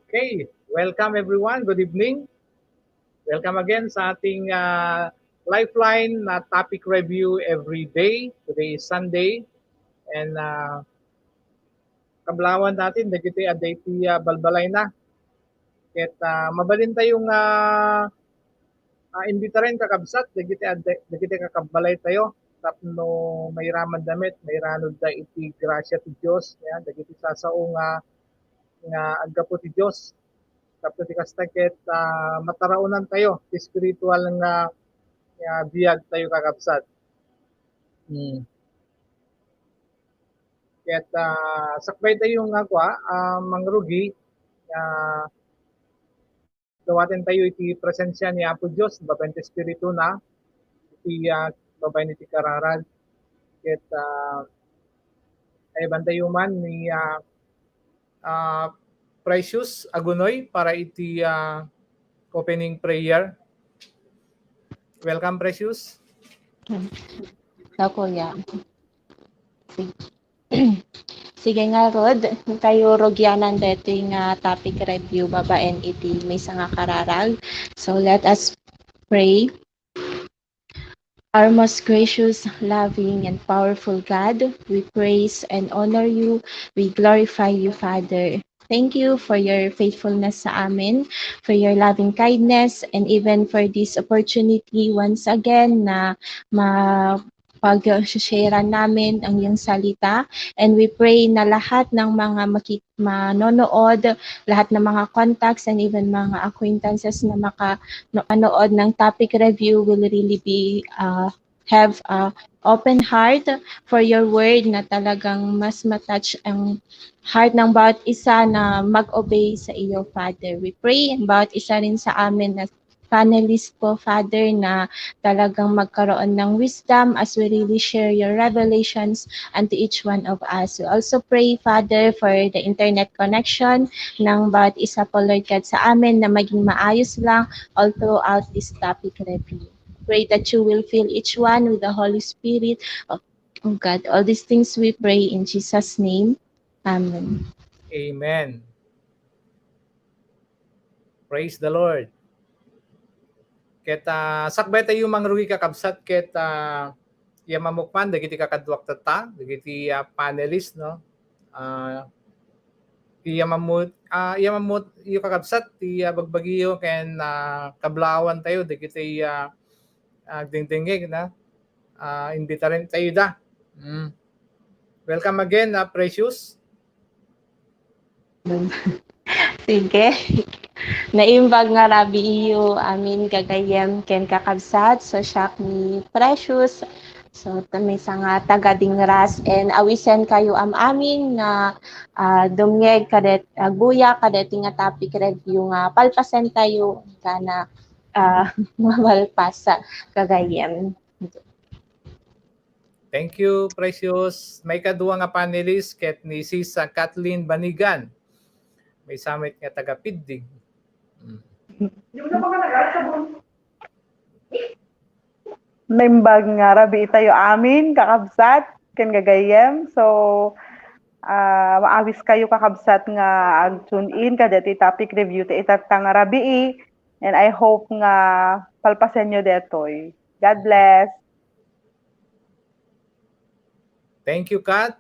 Okay, welcome everyone. Good evening. Welcome again sa ating Lifeline na topic review every day. Today is Sunday and kablawan natin dagiti aday ti balbalay na. Ket mabalin tayong imbitaren kakabsat dagiti kakabbalay tayo tapno may raman damit, may ranod da iti grasya ti Dios, yan dagiti sasao nga aggapo ti Dios. Tapos ti kasta ket mataraunan tayo ti spiritual nga biyag tayo kakabsat. Ket sakbay tayo nga mangrugi uh, dawaten tayo iti presensya ni Apo Dios babaen ti espiritu na iti babaen iti kararan ket ay bantayo man ni Precious Agunoy para iti opening prayer. Welcome, Precious. Ako, ya. Sige nga, Rod. Tayo rogyanan dito yung topic review babaen iti may nga kararag. So, let us pray. Our most gracious, loving, and powerful God, we praise and honor you. We glorify you, Father. Thank you for your faithfulness sa amin, for your loving kindness, and even for this opportunity once again na pag-share namin ang iyong salita. And we pray na lahat ng mga manonood, lahat ng mga contacts, and even mga acquaintances na makanood ng topic review will really be have a open heart for your word na talagang mas matouch ang heart ng bawat isa na mag-obey sa iyo, Father. We pray ang bawat isa rin sa amin na panelist po, Father, na talagang magkaroon ng wisdom as we really share your revelations unto each one of us. We also pray, Father, for the internet connection ng bawat isa po, Lord God, sa amin na maging maayos lang all throughout this topic review. Pray that you will fill each one with the Holy Spirit of God. All these things we pray in Jesus' name. Amen. Amen. Praise the Lord. Ket sakbay tayo mangrugi kakabsat ket mamukman dagiti kakadwak tata dagiti panelist no. Yamamut yung kakabsat ti bagbagiyo ken kablawan tayo dagiti dingdingig na imbitaren tayo da. Welcome again, Precious. Sige. Naimbag nga rabi iyo amin gagayem ken kakabsat so siya ni Precious. So may nga taga dingras and awisen kayo amin nga dumngeg kadet guya kadet nga topic review nga palpasen tayo kana mamalpas sa gagayem. Thank you, Precious. May kaduwa nga panelist ket ni Sis Kathleen Banigan. May summit nga taga Piddig. Naimbag nga rabi tayo amin kakabsat ken gagayem. So maawis kayo kakabsat nga ag-tune in kada ti topic review ti itatang nga rabi and I hope nga palpasen nyo detoy. God bless. Thank you, Kat.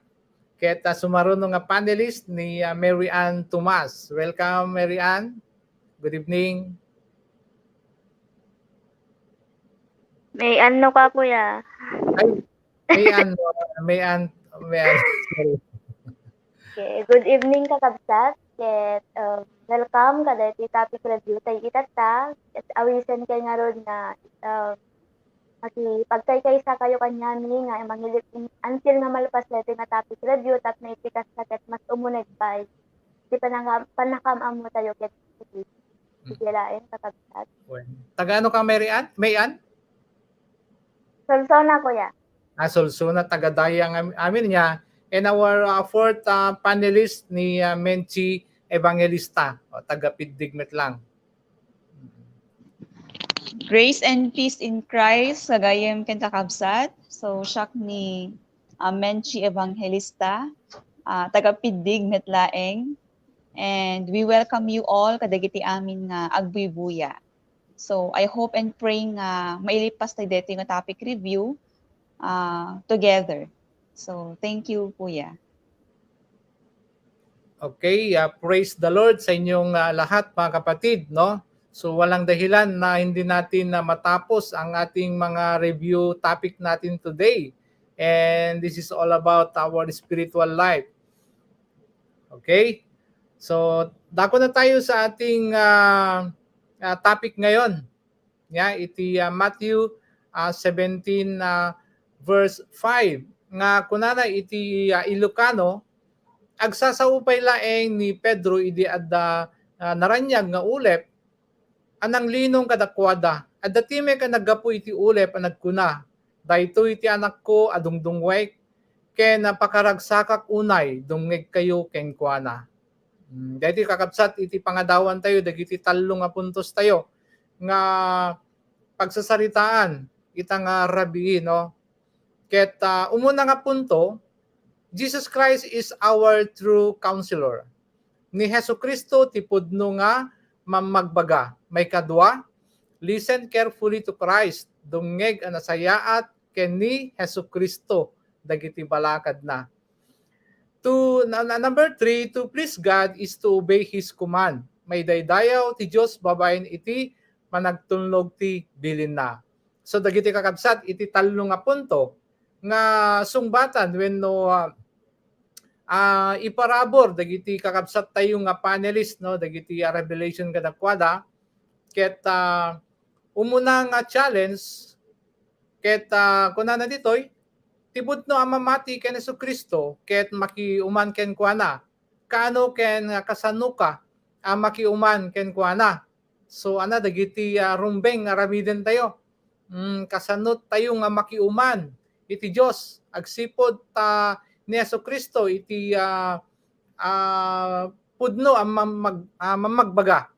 Ket sumaron nga panelist ni Mary Ann Tomas. Welcome, Mary Ann. Good evening. May ano ka, kuya? Ay, may Ann. Sorry. Okay. Good evening, kakabsat. Ket welcome kada ti topic review tay itata. Ket awisen kay nga ron na pagkay sa kayo kanyami nga mangilit until nga malpas lete nga topic review tap na ipikas ka ket mas umuneg pa. Di panakam mo tayo ket sigilain kakabsat. Taga ano ka, Mary Ann? May Ann? Solsona, kuya. Solsona, taga Dayang amin niya. And our fourth panelist ni Menchi Evangelista, taga Piddigmet lang. Grace and peace in Christ sa gayem ken kakabsat. So siya ni Menchi Evangelista, taga Piddig Metlaeng. And we welcome you all kadagiti amin nga agbuy-buya. So I hope and pray nga mailipas tayo dito yung topic review together. So thank you, Kuya. Okay, praise the Lord sa inyong lahat mga kapatid, no? So walang dahilan na hindi natin matapos ang ating mga review topic natin today. And this is all about our spiritual life. Okay? So dako na tayo sa ating topic ngayon. Yeah, iti Matthew 17 verse 5. Nga kunana iti Ilocano agsasaupay laeng ni Pedro idi adda naranyag nga ulep anang linong kadakwada adda time ka naggapu iti ulep ang nagkuna dayto iti anak ko adungdungwek ken napakaragsakak unay dungeg kayo ken kuana. Dahiti kakabsat iti pangadawan tayo dagiti tallo nga puntos tayo nga pagsasaritaan itang rabi, no? Ket umuna nga punto, Jesus Christ is our true counselor. Ni Jesucristo ti pudno nga mamagbaga. May kadwa, listen carefully to Christ. Dungeg ang nasayaat ken ni Jesucristo dagiti balakad na. Number 3, to please God is to obey His command. May daydayaw ti Diyos babaen iti managtunlog ti bilin na. So dagiti kakabsat iti tallo nga punto nga sungbatan wenno iparabor dagiti kakabsat tayo nga panelist, no, dagiti revelation kadakwada ket umuna nga challenge ket kunana ditoy tibudno ang mamati ken Jesucristo ket makiuman ken kuana kaano ken kasanuka ang makiuman ken kuana. So ana dagiti rumbeng nga ramiden tayo. Kasanot tayo nga makiuman iti Dios agsipod ta ni Jesucristo iti pudno ang mamagbaga.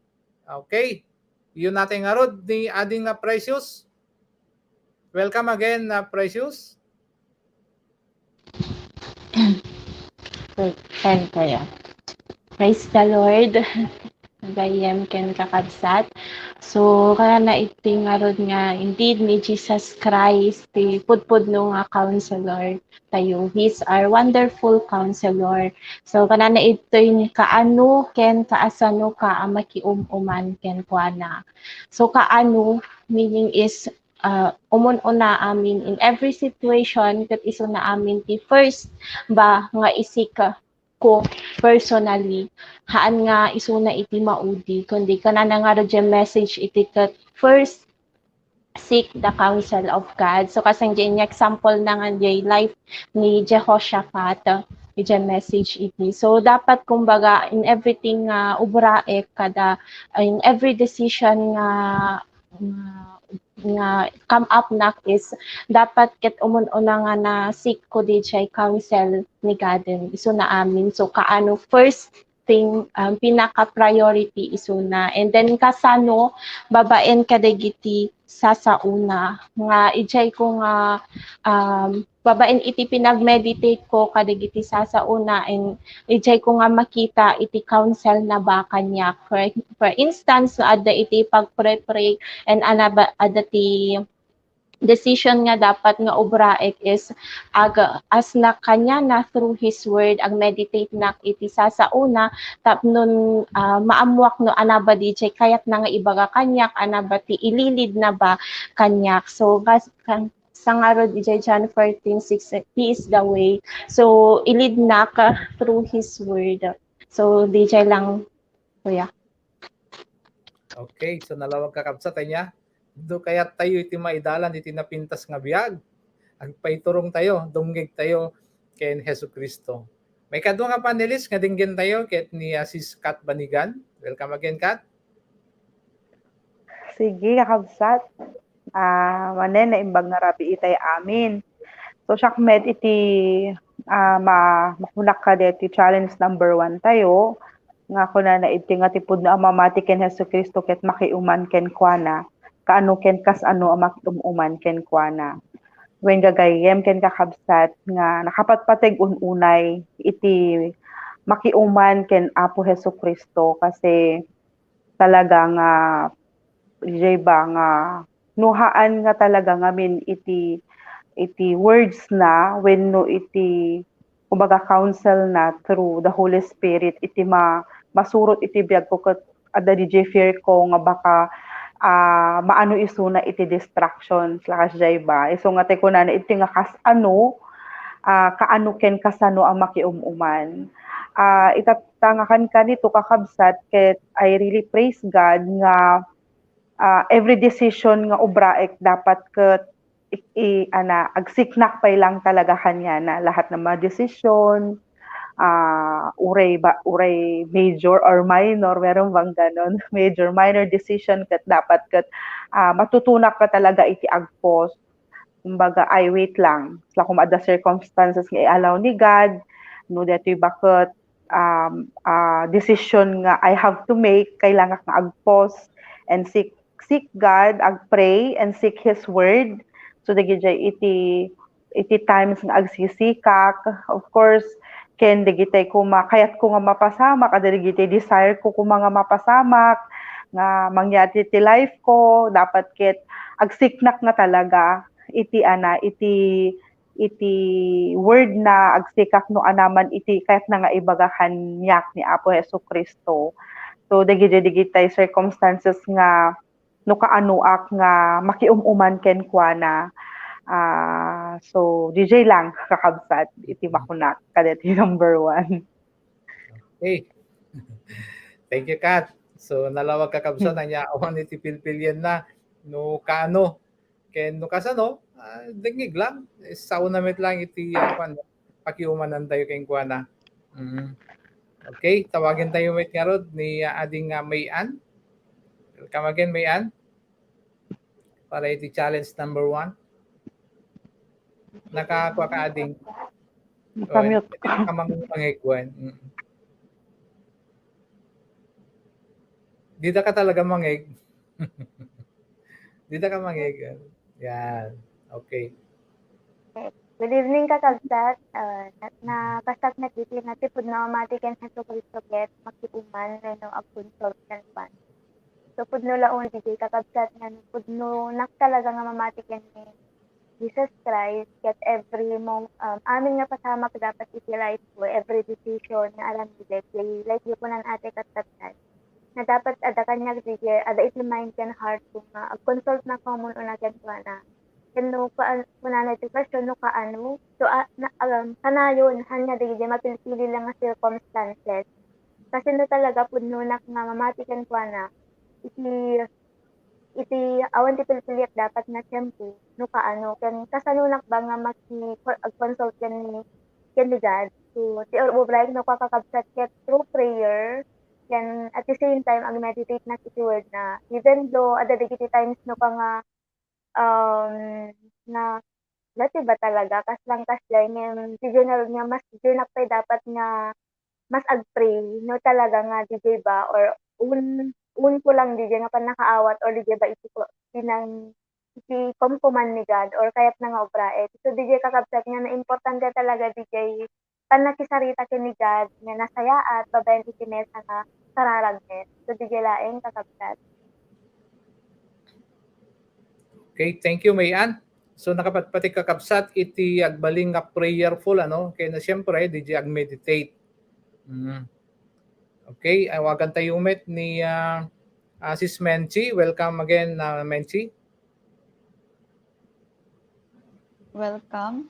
Okay? Yun natin nga rod ni ading Precious. Welcome again, Precious. And kaya. Praise the Lord. Gayem ken kakabsat. So kaya na iti nga rod nga indeed ni Jesus Christ ti pudpudno nga counselor tayo. He's our wonderful counselor. So kana na ito ni kaano ken kaasano ka ang makiumuman ken kuana. So kaano meaning is umun-una amin in every situation ket iso na amin ti first ba nga isik ko personally haan nga isuna iti maudi kundi kanana nga radyo message iti ket first seek the counsel of God. So kasang dyan example na nga life ni Jehoshaphat iti message iti. So dapat kumbaga in everything nga ubraek kada in every decision nga come up na is dapat ket umun-una nga na seek ko di chay counsel ni God iso na amin. So kaano first thing pinaka-priority iso na and then kasano babaen kadagiti sasauna nga ijay ko nga babaen iti pinag-meditate ko kadagiti sasauna and ijay ko nga makita iti counsel na ba kanya for instance adda iti pag-pray and adda ti decision nga dapat nga ubraek is as na kanya na through His word ag meditate na iti sasauna tapnon maamuak no anaba di chay kayat na nga ibaga kanyak anaba ti ililid na ba kanyak. So sangarod ijay John 14:6 He is the way. So ilid na ka through His word. So DJ lang kuya. Okay, so nalawag kakabsat niya. Do kaya tayo iti maidalan iti napintas nga biag. Agpaiturong tayo, dumgig tayo ken Jesucristo. May kadwa nga panelist nga dinggin tayo ket ni Sis Kat Banigan. Welcome again, Kat. Sige, kakabsat. Manen na imbag nga rabi itay amin. So syakmet iti makunak ka deti challenge number 1 tayo. Nga kuna na iti nga tipud na mamati ken Jesucristo ket makiuman ken kuana. Kaano ken kas ano ang makiumuman ken kuana. When gagayem ken kakabsat nga nakapatpateg ununay iti makiuman ken Apo Hesukristo kasi talaga nga DJ ba nga nuhaan nga talaga ngamin iti words na when no iti kumbaga counsel na through the Holy Spirit iti masurot iti biag ko ket adda DJ fear ko nga baka maano isuna iti distractions lakas jay ba iso nga te kunana iti nga kasano kaano ken kasano ang makiumuman itatangakan ka nito kakabsat ket I really praise God nga every decision nga ubraek dapat ket agsiknak pay lang talaga kanya na lahat ng mga desisyon uray major or minor meron bang ganon major minor decision ket dapat ket matutunak ka talaga iti agpos kumbaga ay wait lang sa kung ada circumstances nga i-allow ni God no detoy bakit decision nga I have to make kailangan nga agpos and seek God, agpray and seek His word. So dagiti iti times nga agsisikak. Of course, ken dagiti kayat ko nga mapasamak, ada dagiti desire ko nga mapasamak nga mangyati ti life ko, dapat ket agsiknak nga talaga iti word na agsikak no anaman iti kahit na nga ibagahan niyak ni Apo Hesukristo. So dagiti circumstances nga no kaanuak nga makiumuman ken kuana so DJ lang kakabsat iti makunak kadeti number 1. Okay. Thank you, Kat. So nalawag kakabsat ang yaawan iti pilpilyan na no kaano ken no kasano dingig lang sao namit lang iti pakiumanan tayo ken kuana. Okay, tawagin tayo met nga rod ni ading Mayan. Welcome again, Mayan. Para iti challenge number 1. Nakakuha ka ading. Nakamute. Kamangigwan. Dito ka talaga mangig. Dito ka mangig. Yan. Okay. Good evening, kakabsat. Nakasat na titi na tipod na mamatikan sa Kristo ket makiuman no agkonsult kan pan. So pudno laon di kakabsat nga pudno nak talaga nga mamatikan ni Jesus Christ ket every amin nga pasama dapat iti life ko every decision nga alam ni like yung punan ate kakabsat na dapat ada kanya ada iti mind kan heart ko nga agkonsult na common una ken na no kunana iti question no kaano so kanayon hanya di mapilpili lang nga circumstances kasi no talaga pudno nak nga mamatikan kuana iti awan ti pilpiliat dapat na tempo no kaano ken kasanunak ba nga mag-consult ken ni God so ti like no kakabsat ket through prayer ken at the same time ag meditate na iti word na even though ada digiti times no ka nga na dati ba talaga kaslang ngem ti general nga mas dinak pay dapat nga mas agpray no talaga nga DJ ba or un ko lang DJ nga panakaawat or DJ ba iti komkuman ni God or kayat na nga obraet so DJ kakabsat nga na importante talaga DJ panakisarita ken ni God nga nasayaat babaen ti mesa nga kararagnet so DJ laeng kakabsat. Okay, thank you, Mayan. So nakapati kakabsat iti agbaling nga prayerful kaya na siyempre DJ ag-meditate. Okay, awagan tayo ulit ni Sis Menchi. Welcome again, Menchi. Welcome.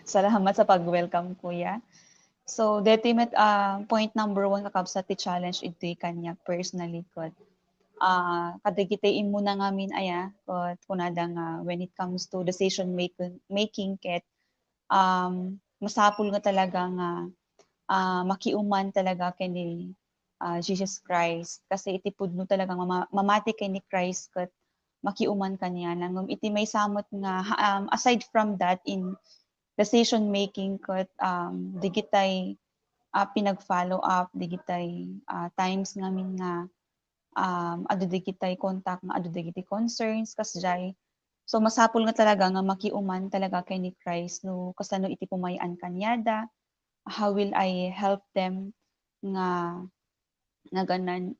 Salamat sa pag-welcome, Kuya. So, detimate point number 1 kakabsat ti challenge ito kanya personally ko. Kadagitay muna ngamin but kunada nga when it comes to decision making ket masapul nga talaga nga makiuman talaga kay Jesus Christ kasi iti pudno talaga mamati kay ni Christ ket makiuman kanya nangum iti may samot nga aside from that in decision making ket digitay pinag-follow up digitay times ngamin nga adu digitay contact nga adu digitay concerns kasjay so masapul nga talaga nga makiuman talaga kay ni Christ no kasano iti pumayan kanyada how will I help them nga ganan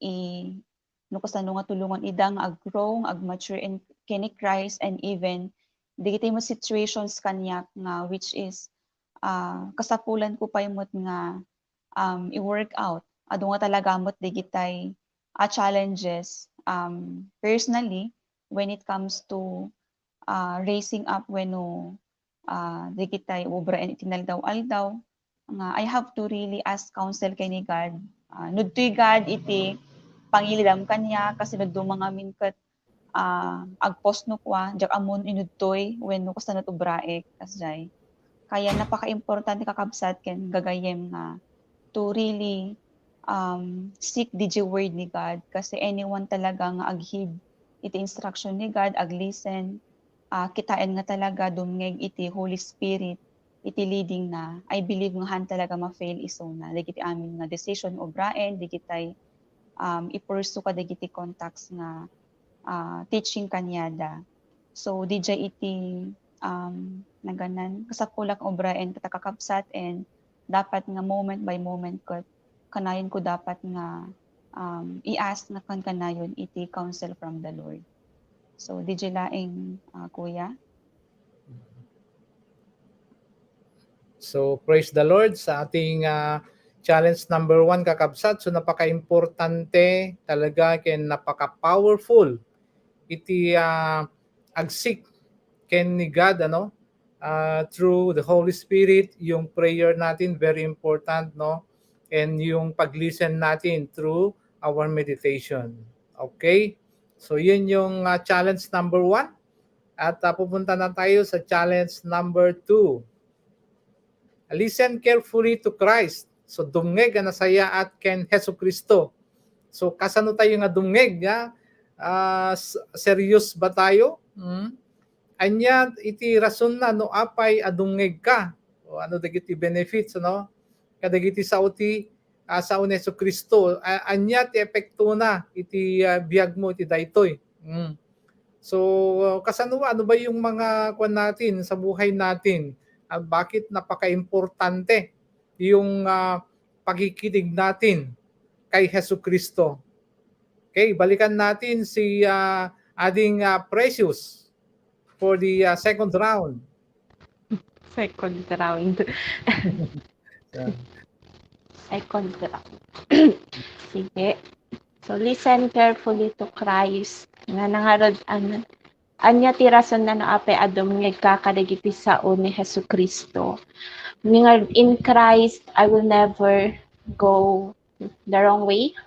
no kasano nga tulungan ida nga ag-grow, ag-mature in kini Christ, and even digiti mo situations kanyak nga which is kasapulan ko payamot nga i-work out. Ado nga talaga mot digitay challenges personally when it comes to raising up wenno digitay obra and itinaldaw-aldaw nga I have to really ask counsel kay ni God. Nudtoy God iti pangilidam kanya kasi nuddo mga minkat agpost no kwa jak amon inudtoy wenno kasanot ubraek kasjay. Kaya napaka-importante kakabsat ken gagayem nga to really seek the word ni God kasi anyone talaga nga aghid iti instruction ni God, ag-listen, kitain nga talaga dumngeg iti Holy Spirit, iti leading na, I believe nga han talaga ma-fail iso na, digiti amin nga decision obraen, digitay i-pursue ka digiti contacts nga teaching kanyada. So, DJ iti naganan, kasakulak obraen katakakabsat and dapat nga moment by moment ko kanayon ko dapat nga i-ask na kanayon iti counsel from the Lord. So, DJ laing kuya. So, praise the Lord sa ating challenge number 1, kakabsat. So, napaka-importante talaga ken napaka-powerful iti agsik ken ni God, through the Holy Spirit. Yung prayer natin, very important, no? And yung pag-listen natin through our meditation. Okay? So, yun yung challenge number 1. At pupunta na tayo sa challenge number 2. Listen carefully to Christ. So, dumngeg na saya at ken Hesu Kristo. So, kasano tayo nga dumngeg? Serious ba tayo? Anya, iti rason na no apay adumngeg ka. O ano dagiti benefits, no? Kadagiti sa uti sa Hesu Kristo, anya ti epekto na iti biag mo iti daytoy. So kasano ano ba yung mga kwan natin sa buhay natin? Bakit napaka-importante yung pagkikinig natin kay Hesu Kristo? Okay, balikan natin si ating Precious for the second round. Second round. Second round. Sige. So, listen carefully to Christ. Nga nangarod, anya ti rason na naape adom nga kakadagiti sao ni Hesu Kristo. In Christ, I will never go the wrong way.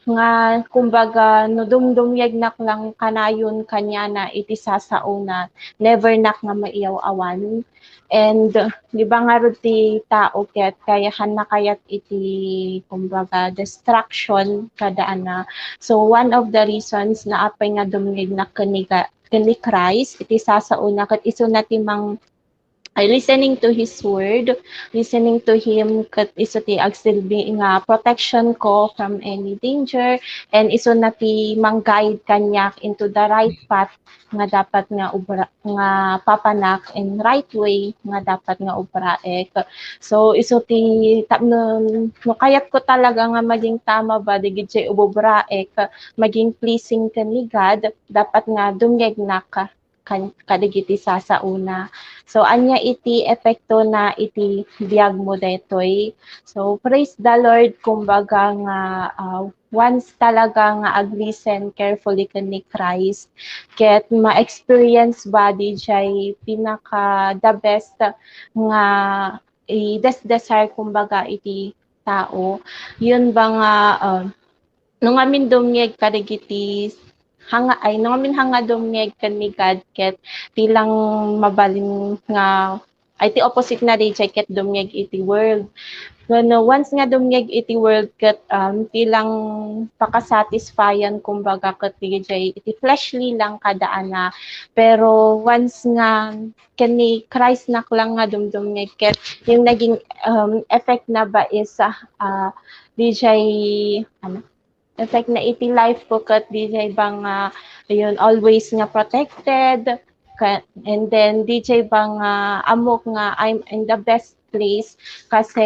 Nga, kumbaga, no dumdumyag nak lang kanayon kanya na iti sasao na never nak nga maiyaw-awan. And di ba nga ro ti tao ket kayahan na kayat iti kumbaga distraction kadaan na. So one of the reasons na apay nga dumngeg na kani Christ iti sasao na ket isu na ti mang listening to His word, listening to Him ket iso ti agsilbi nga protection ko from any danger, and iso na ti mang-guide kanyak into the right path nga dapat nga nga papanak in right way nga dapat nga ubraek. So iso ti no kayat ko talaga nga maging tama ba digid jay ubobraek, maging pleasing kani God, dapat nga dumngeg na kadigiti sasauna. So anya iti epekto na iti biag mo daytoy. So praise the Lord, kumbaga nga once talaga nga ag-listen carefully kani Christ, ket ma-experience ba di jay pinaka the best nga i-desire kumbaga iti tao. Yun ba nga nung amin dumngeg kadigiti nung amin hanga dumngeg kani God ket tilang mabalin nga ay ti opposite na di jay ket dumngeg iti world. No, once nga dumngeg iti world ket tilang pakasatisfyan kumbaga ket jay iti fleshly lang kadaan na, pero once nga kani Christ nak lang nga dumdumngeg ket yung naging effect na ba is di jay effect na iti life ko ket DJ bang ayun always nga protected, and then DJ bang amok nga I'm in the best place. Kasi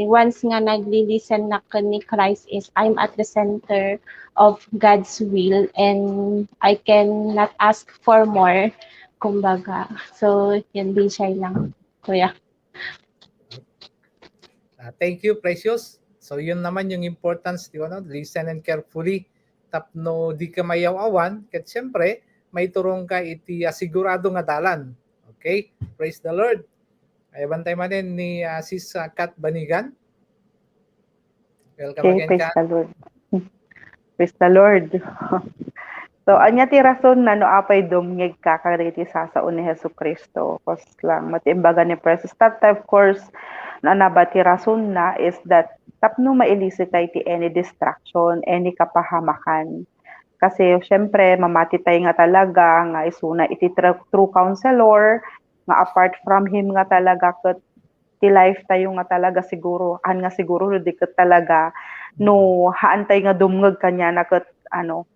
once nga nagli-listen na ka ni Christ is I'm at the center of God's will and I cannot ask for more, kumbaga. So, yun din siya lang, kuya. Thank you, Precious. So yun naman yung importance, di ba, no? Listen and carefully. Tapno di ka mayaw-awan, kat siyempre, may turong ka iti asigurado nga dalan. Okay? Praise the Lord. Ay bantay man din ni Sis Kat Banigan. Welcome Okay, again, praise Kat. the Lord. Praise the Lord. So, anya ti rason na no apay dumngeg ka kadagiti sasaon ni Hesus Kristo. Kos lang matimbaga ni Precious. That of course, na nabati rason na is that tapno mailisip tayo ti any distraction, any kapahamakan. Kasi syempre mamati tayo nga talaga nga isuna iti true counselor nga apart from him nga talaga ket ti life tayo nga talaga siguro an nga siguro di ket talaga no haan tayo nga dumngeg kanya na ket ano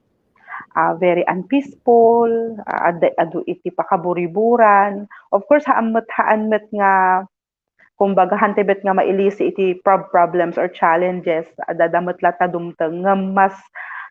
very unpeaceful, adu iti pakaburiburan. Of course, haanmet nga kumbaga hantibet nga mailisi iti problems or challenges dadamot lata dumteng nga mas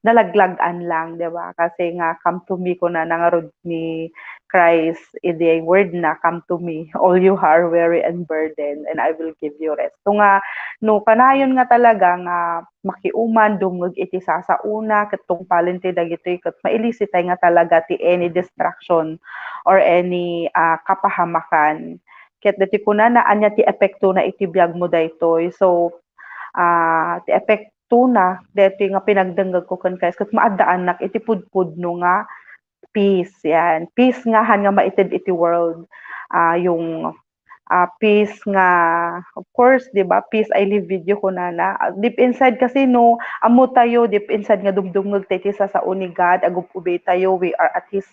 nalaglagan lang, di ba? Kasi nga come to me ko na nangarod ni Christ iti word na come to me all you who are weary and burdened and I will give you rest. So nga no kanayon nga talaga nga makiuman dumngeg iti sasauna ket tungpalen ti dagitoy ket mailisi tay nga talaga ti any distraction or any kapahamakan ket dati kunana anya ti epekto na iti biag mo daytoy. So ti epekto na dati nga pinagdengeg ko ken Christ ket maadaan nak iti pudpudno nga peace yan. Peace nga han nga maited iti world. Yung peace nga of course, 'di ba? Peace I live with you kunana. Deep inside kasi no, amo tayo deep inside nga dumdumngeg tayo sa uni God, agupubay tayo, we are at his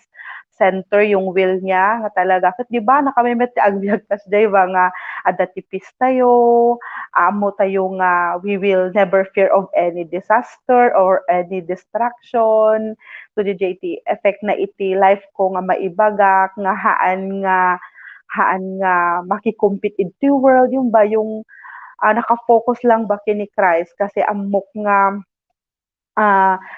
center yung will niya nga talaga ket 'di ba nakamimet ti agbyag kas day ba nga adda ti peace tayo, amo tayo nga we will never fear of any disaster or any distraction. So di iti effect na iti life ko nga maibagak nga haan nga makikompete iti world yung ba yung naka-focus lang ba kini Christ kasi amok nga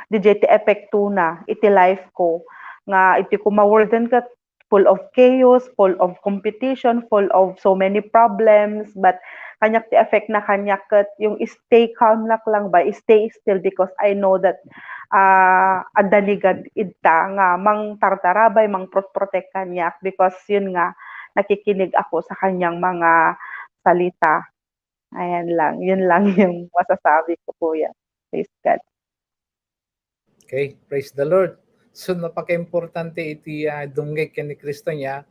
DJ ti epekto na iti life ko nga iti kuma-worlden kat full of chaos, full of competition, full of so many problems but kanyak ti effect na kanyak kat yung stay calm lang ba, stay still because I know that adanigad idta nga mang tartarabay, mang protect kanyak because yun nga nakikinig ako sa kanyang mga salita. Ayan lang, yun lang yung masasabi ko kuya. Praise God. Okay, praise the Lord. So napaka-importante iti dunggeg ken ni Kristo niya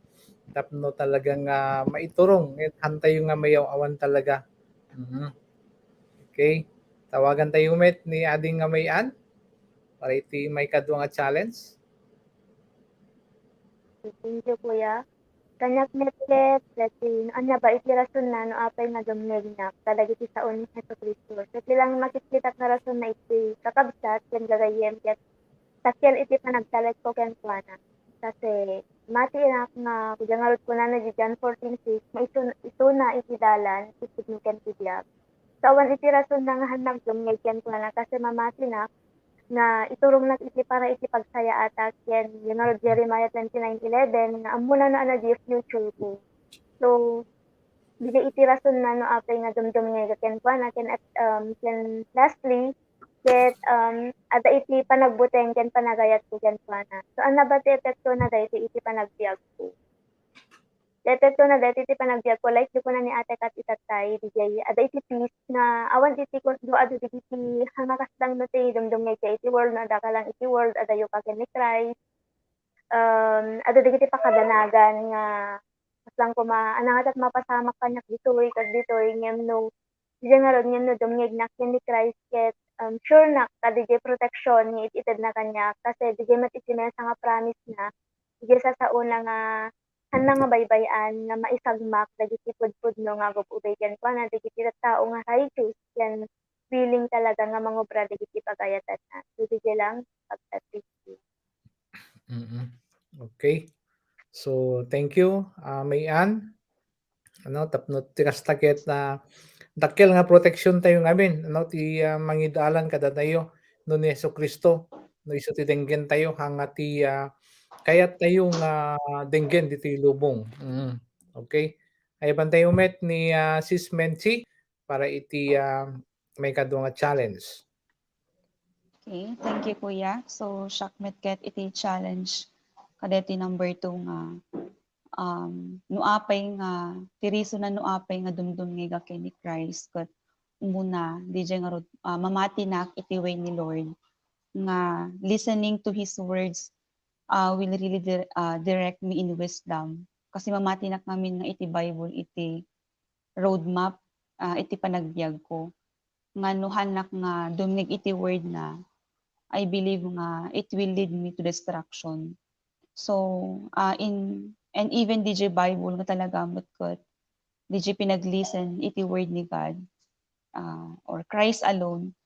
tapno talagang maiturong at hantay nga mayaw awan talaga. Okay. Tawagan tayo met ni ading nga mayan para iti may kadwa nga challenge. Thank you, kuya. Kanyak metlet, latin, anya ba iti rason na no apay nga dumngeg na kadagiti sa ni Hesus Kristo. So silang makikita na rason na iti kakabsat ken gagayem ket takyan iti panagtalag ko ken kuana. Kasi mati na nga kujangarot ko na di John 14:6 maituna iti dalan isip ni ken ti biag. So awan iti rason na nga hanag dumngeg ken kuana kasi mamati na iturong na iti para iti pagsaya atak yan yung Jeremiah 29:11 na amuna na ana di future ko. So bigay iti rason na no apay nga dumdum nga ken kuana ken lastly ket ada iti panagbuteng ken panagayat ko ken kuana. So an nabati epekto na daytoy iti panagbiag ko. Epekto na daytoy iti panagbiag ko like di ko na ni ate kat itatay DJ ada iti peace na awan iti do adu iti hanakasdang no ti dumdum nga iti world na ada ka lang iti world adayo ka ken ni Christ. Adu iti pakadanagan nga lang ko anangat at mapasamak kanyak ditoy kad ditoy ngem no diyan nga ron ngem no dumngeg na ken ni Christ ket sure na kadijay protection ni ited na kanya kasi dijay mat iti nga promise na dijay sa una nga hanang nga baybayan nga maisagmak dagiti pudpudno nga gububay ken kuana dagiti tao nga righteous ken willing talaga nga mangobra dagiti pagayatan na. So dijay lang pagtatik. Okay. So thank you, Mayan. Ano tapno ti kastakit na dakkel nga proteksyon tayo ngamin ano ti mangidalan kada tayo no ni Jesucristo no isu ti denggen tayo hanga ti kayat tayo nga denggen ditoy lubong. Okay. Ay bantay met ni Sis Menchi para iti may kadwa nga challenge. Okay, thank you kuya. So Shakmet ket iti challenge kadeti number 2 nga nuapay nga tiriso na nuapay nga dumdum nga kay ni Christ ket umuna DJ nga mamati nak iti way ni Lord nga listening to his words will really direct me in wisdom kasi mamati nak namin nga iti Bible iti roadmap iti panagbiag ko nga nuhanak nga dumnig iti word na I believe nga it will lead me to destruction. So, and even DJ Bible nga talaga kat DJ pinaglisten iti word ni God or Christ alone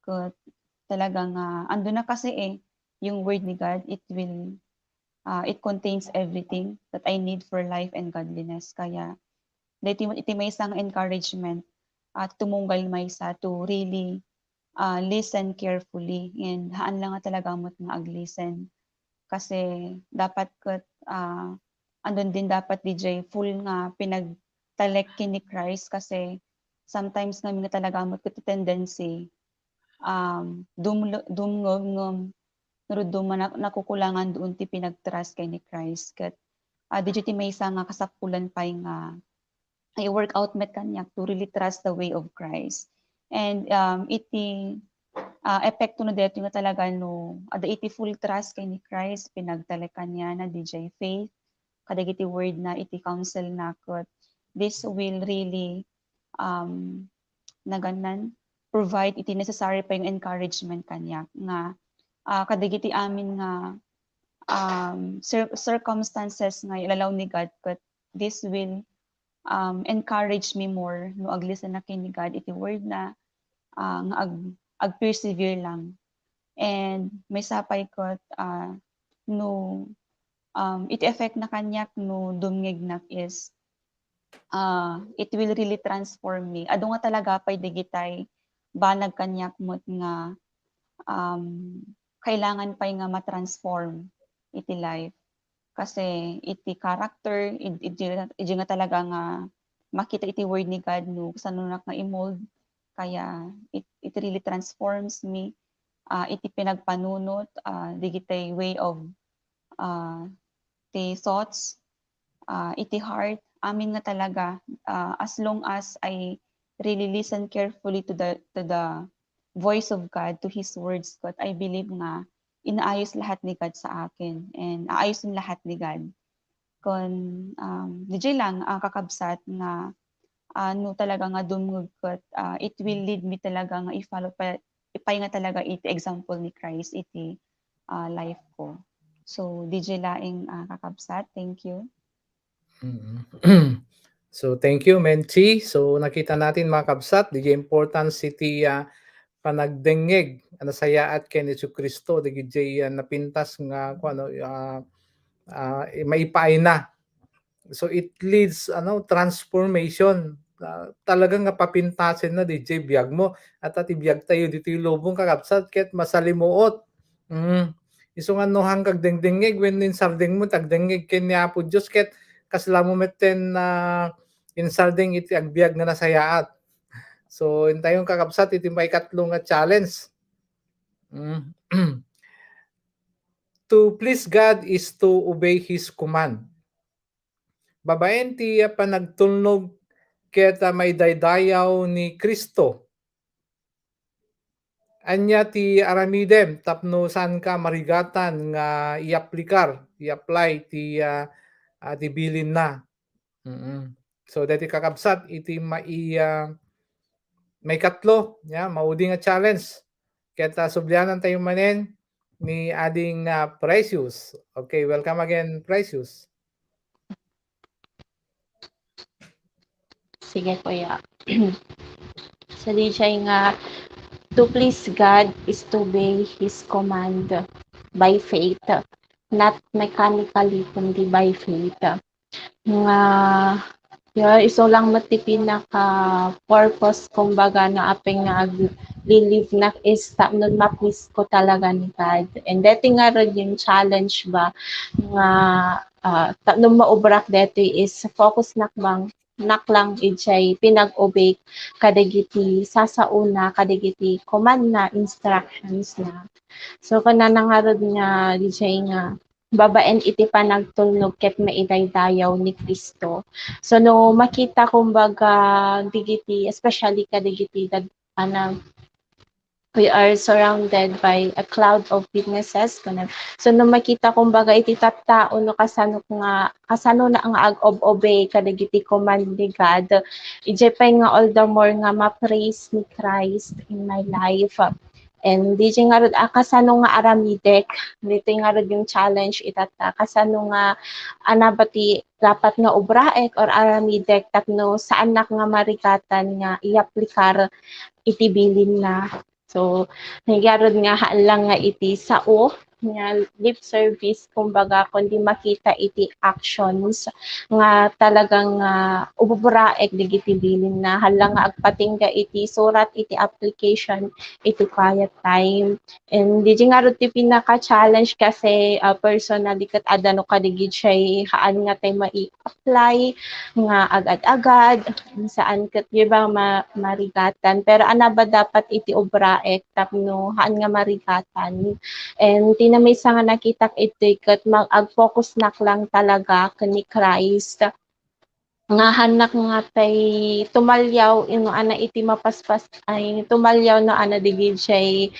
kat talaga nga ando na kasi yung word ni God it contains everything that I need for life and godliness. Kaya iti may isang encouragement at tumunggal may sa to really listen carefully and haan lang nga talaga mo't nga ag-listen kasi dapat kat andun din dapat DJ full nga pinagtalek ni Christ kasi sometimes nga nga talaga mo't kat tendency dumngom nakukulangan doon ti pinagtrust kay ni Christ kat DJ ti may nga kasapulan pa nga I work out met kanyak to really trust the way of Christ. And iti epekto no deto nga talaga no ada iti full trust kay ni Christ pinagtalekan niya na DJ faith kadagiti word na iti counsel nakot this will really naganan provide iti necessary pa yung encouragement kanya nga kadagiti amin nga circumstances nga ilalaw ni God but this will encourage me more no aglisten na kay ni God iti word na nga ag-persevere lang. And may sapay ko no it effect na kanyak no dumngeg nak is it will really transform me. Ado nga talaga pay digitay banag kanyak mo't nga kailangan pay nga ma-transform iti life. Kasi iti character, iti nga talaga nga makita iti word ni God no sano nak nga i-mold kaya it really transforms me iti pinagpanunot digitay way of the thoughts iti heart amin nga talaga as long as I really listen carefully to the voice of God to his words God I believe nga inaayos lahat ni God sa akin and aayosin lahat ni God kon DJ lang kakabsat nga ano talaga nga dumugkot it will lead me talaga nga i-follow pa ipay nga talaga iti example ni Christ iti life ko. So DJ laing kakabsat, thank you. So thank you Menchi. So nakita natin mga kabsat the importance iti panagdengeg ano sayaat ken Jesucristo digiti napintas nga kuno maipaay na. So it leads transformation talagang nga papintasin na DJ biyag mo at biyag tayo dito yung lubong kakabsat ket masalimuot. Isu nga no hangkag dengdengeg when insardeng mo tagdengeg ken ni Apo Dios ket kasla mo meten na insardeng iti agbiag nga nasayaat. So intayong kakabsat iti may katlong nga challenge. To please God is to obey His command. Babaen ti panagtulnog ket may daydayaw ni Kristo. Anya ti aramidem tapno saan ka marigatan nga i-apply ti bilin na. So dati kakabsat iti may katlo maudi nga challenge. Ket sublianan tayo manen ni ading Precious. Okay, welcome again Precious. Sige kuya. Sa DJ nga to please God is to obey His command by faith, not mechanically kundi by faith. Nga Yeah, iso lang matipin na ka purpose kumbaga na apeng nga live na is tapnon mapis ko talaga ni God. And dati nga rin yung challenge ba nga tapnon maubrak dati is focus nakbang naklang ijay pinag-obey kadagiti sasauna kadagiti command na instructions na. So kana nangarod nga ijay nga babaen iti panagtulnog ket maidaydayaw ni Kristo. So no makita kumbaga digiti especially kadigiti that we are surrounded by a cloud of witnesses kuno. So no makita kumbaga iti tattao no kasano na ang ag-obey kadagiti command ni God. Ije pay nga all the more nga ma-praise ni Christ in my life. And di nga rod kasano nga aramidek dito nga rod yung challenge itata kasano nga anabati dapat nga ubraek or aramidek tapno saan nak nga marikatan nga i-aplikar iti bilin na. So nagyarod nga lang nga iti sao nga lip service kumbaga kundi makita iti actions nga talagang uburaek digiti bilin na halang nga agpatingga iti surat iti application iti quiet time. And di nga ro ti pinaka-challenge kasi personally kat adano kadigid siya haan nga tay mai-apply nga agad-agad saan kat di ba marigatan pero ana ba dapat iti obraek tapno haan nga marigatan. And tinamay sa nga nakita iti kat mag-focus nak lang talaga kani Christ nga hanak nga tay tumalyaw ino ana iti mapaspas ay tumalyaw no ana digid siya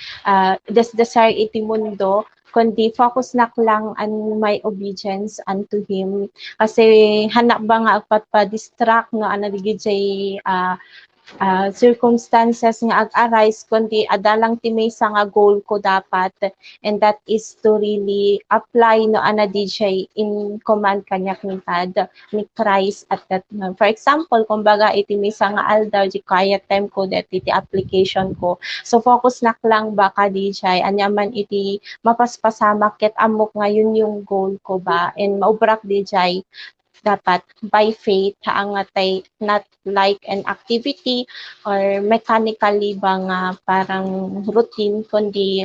desire iti mundo kundi focus nak lang on my obedience unto him kasi hanak ba nga agpatpa-distract no ana digid siya circumstances nga ag-arise kundi adalang ti maysa nga goal ko dapat and that is to really apply no ana DJ in command kanyak ni God ni Christ at that time. For example, kumbaga iti maysa nga aldaw di quiet time ko that iti application ko. So focus nak lang ba ka DJ anyaman iti mapaspasamak ket amok ngayon yung goal ko ba and maubrak DJ dapat by faith haangatay not like an activity or mechanically ba nga parang routine kundi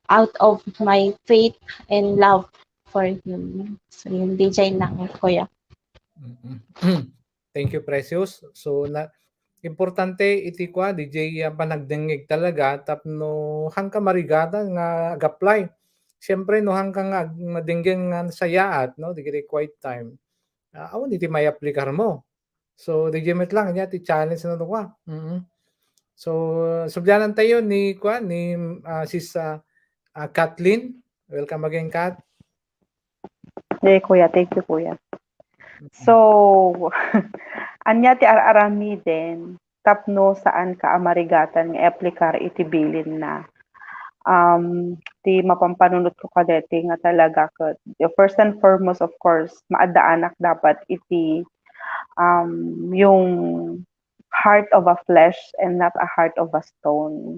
out of my faith and love for him. So yung DJ lang kuya. Thank you, Precious. So importante iti kwa DJ panagdengeg talaga tapno hangka marigata nga ag-apply. Siyempre no hangka nga madenggen nga sayaat no digiti quiet time. Awan iti may aplikar mo. So DJ met lang niya ti challenge na to kwa. So subyanan tayo ni kwa ni sis Kathleen. Welcome again, Kat. Hey, kuya, thank you, kuya. So, anya ti ararami din, tapno saan ka amarigatan nga aplikar iti bilin na. Ti mapampanunot ko kadete nga talaga kat. First and foremost, of course, maadaanak dapat iti yung heart of a flesh and not a heart of a stone.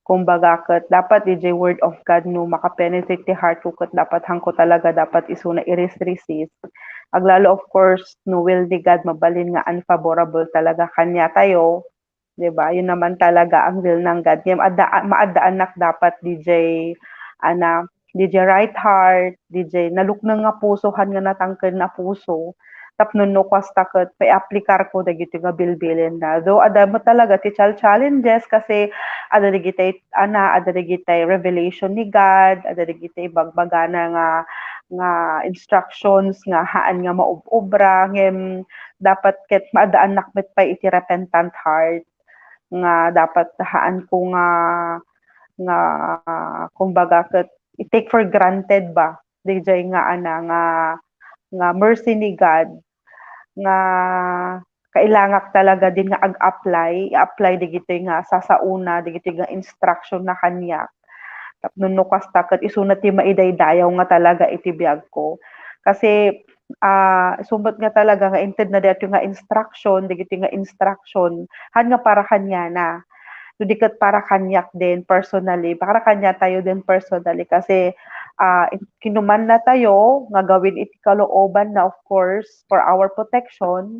Kumbaga kat dapat DJ word of God no makapenetrate ti heart ko kat dapat hangko talaga dapat isuna iresist. Aglalo of course no will ni God mabalin nga unfavorable talaga kanya tayo, 'di ba? Yun naman talaga ang will ng God. Ngem maadaanak dapat DJ right heart, DJ naluknang nga pusohan nga natangken na puso. Tapno no kwasta ket aplikar ko dagiti nga bilbilin na. Though ada mo talaga ti challenges kasi ada digitay revelation ni God, ada digitay bagbagana nga instructions nga haan nga maubra ngem dapat ket maadaan nakmet pa iti repentant heart nga dapat haan ko nga kumbaga ket i-take for granted ba DJ nga nga mercy ni God nga kailangak talaga din nga i-apply digiti nga sasauna digiti nga instruction na kanyak tapno no kasta ket isuna ti maidaydayaw nga talaga iti biag ko kasi sumbot nga talaga nga inted na dito nga instruction digiti nga instruction han nga para kanya na so diket para kanyak din personally para kanya tayo din personally kasi kinuman na tayo nga gawin iti kalooban na of course for our protection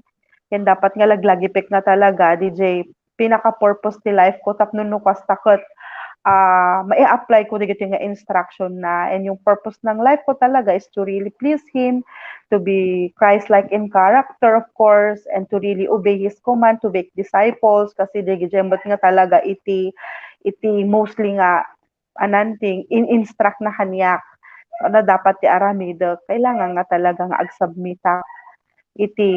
Yan dapat nga laglagipik nga talaga, DJ, pinaka-purpose ti life ko tapno no kastakot mai-apply ko digiti nga instruction na, and yung purpose ng life ko talaga is to really please Him, to be Christ-like in character, of course, and to really obey His command to make disciples, kasi digiti nga talaga iti mostly nga ananting in-instruct na kanyak na dapat ti aramid, kailangan nga talaga nga ag-submita iti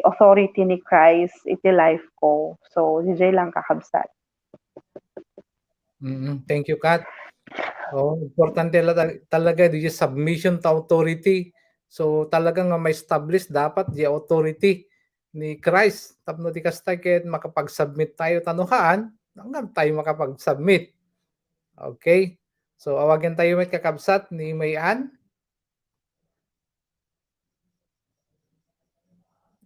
authority ni Christ iti life ko. So DJ lang kakabsat. Thank you, Kat. Oh, importante talaga di submission to authority. So talagang may establish dapat di authority ni Christ. Tapno di kasta ket makapag-submit tayo tanuhaan, hanggang tayo makapag-submit. Okay? So awagan tayo met kakabsat ni Mayan.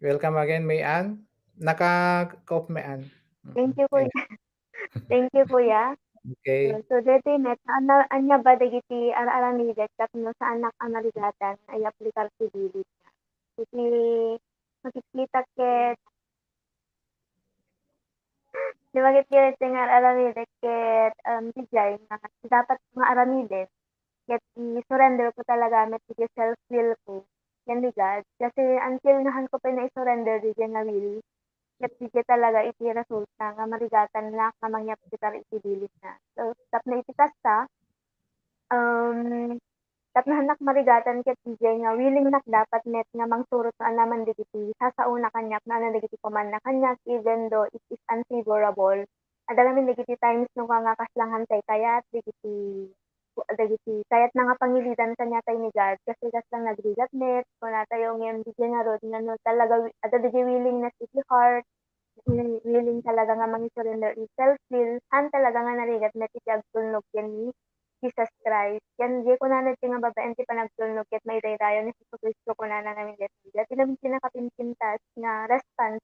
Welcome again, Mayan. Naka-off Mayan. Thank you, Kuya. Thank you, Kuya. Okay. So, dito net, anya ba dagiti ara-aramidet tapno sa anak analigatan ay aplikar si Bilit. Iti makikita ket di bakit ket nga aramidet ket dijay nga dapat mga aramidet ket i-surrender ko talaga met iti self-will ko. Yan ligad. Kasi until nahan ko pa na i-surrender di nga will, ket di talaga iti resulta nga marigatan na nga mangyap kita iti bilis na. So, tapno iti kasta, tapno hanak marigatan ket DJ nga willing nak dapat net nga mangsurot na naman digiti sasauna kanyak na dagiti command na kanyak even though it is unfavorable. Adalamin digiti times no nga kaslang hantay kayat digiti kayat na nga pangilitan kanya tayo ni God kasi kaslang nagrigat net kung na tayo ngayon DJ nga rod nga no talaga ada digiti willingness iti heart, willing talaga nga mang-surrender in self-will, han talaga nga narigat met iti agtulnog yan ni Jesus Christ. Yan di ko na nga babaen ti panagtulnog ket may daydayon ni Jesucristo ko na namin ket tinabing pinakapinpintas nga response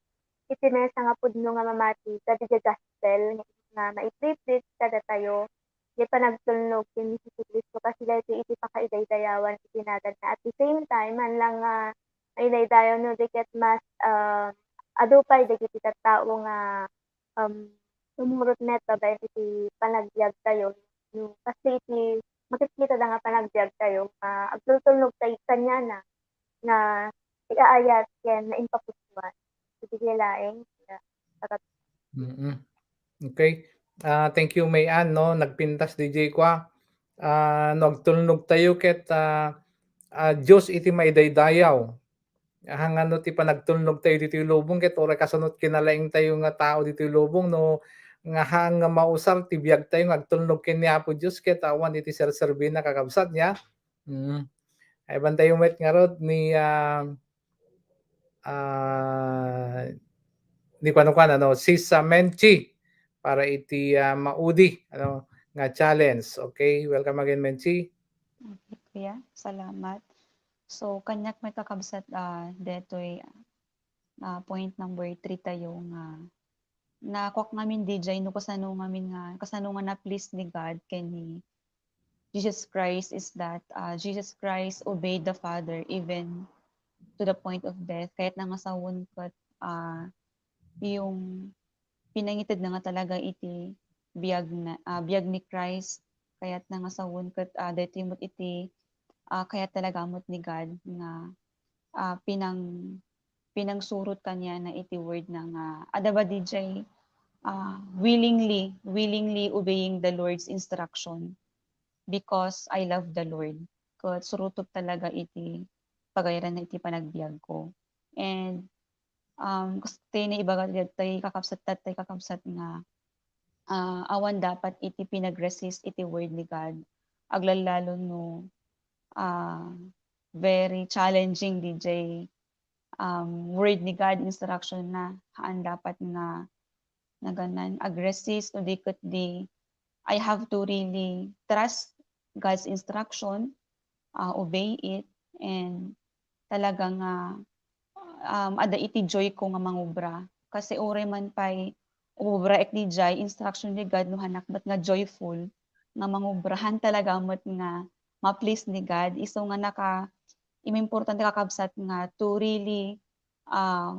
iti mesa nga pudno nga mamati kadi gospel nga maipriprit kada tayo di panagtulnog ken ni Jesucristo kasi dahil iti pakaidaydayawan iti nagan na at the same time man lang may daydayon no diket mas adupay dagiti tattao nga sumurot net babaen iti panagbiag tayo. No, kasi iti makikita na nga panagbiag tayo agtultulnog tayo kanya na nga iaayat ken na impaputuan. Iti laeng Okay. Thank you, Mayan, no? Nagpintas DJ kwa. Nagtulnog tayo ket Diyos iti maidaydayaw. Hangano ti panagtulnog tayo dito lubong ket ora kasunod kinalaing tayo nga tao dito lubong no nga hang nga mausar ti biag tayo agtulnog ken ni Apo Dios ket awan iti serserbi na kakabsat niya. Ay bantay met nga rod ni ni panukan ano sis Menchi para iti maudi ano nga challenge. Okay, welcome again Menchi. Okay, Kuya. Salamat. So, kanyak may kakabsat detoy point number 3 tayo nga nakwak ngamin DJ no kasano nga na please ni God ken ni Jesus Christ is that Jesus Christ obeyed the Father even to the point of death kahit nangasawon kat yung pinangitid na nga talaga iti biag ni Christ kaya't nangasawon kat deti mo't iti kaya't talaga mo't ni God nga pinangsurot kanya na iti word na nga adaba DJ willingly obeying the Lord's instruction because I love the Lord. Kat surutog talaga iti pagayran na iti panagbiag ko. And gusto na ibagat tayo kakapsat nga awan dapat iti pinag-resist iti word ni God. Aglalalo no very challenging DJ word ni God instruction na haan dapat nga ganan agresist o di I have to really trust God's instruction, obey it, and talagang ada iti joy ko nga mangubra. Kasi ore man pay umubra ek ni jay instruction ni God no hanak bat nga joyful nga mangubrahan talaga mat nga ma-please ni God. Iso nga importante kakabsat nga to really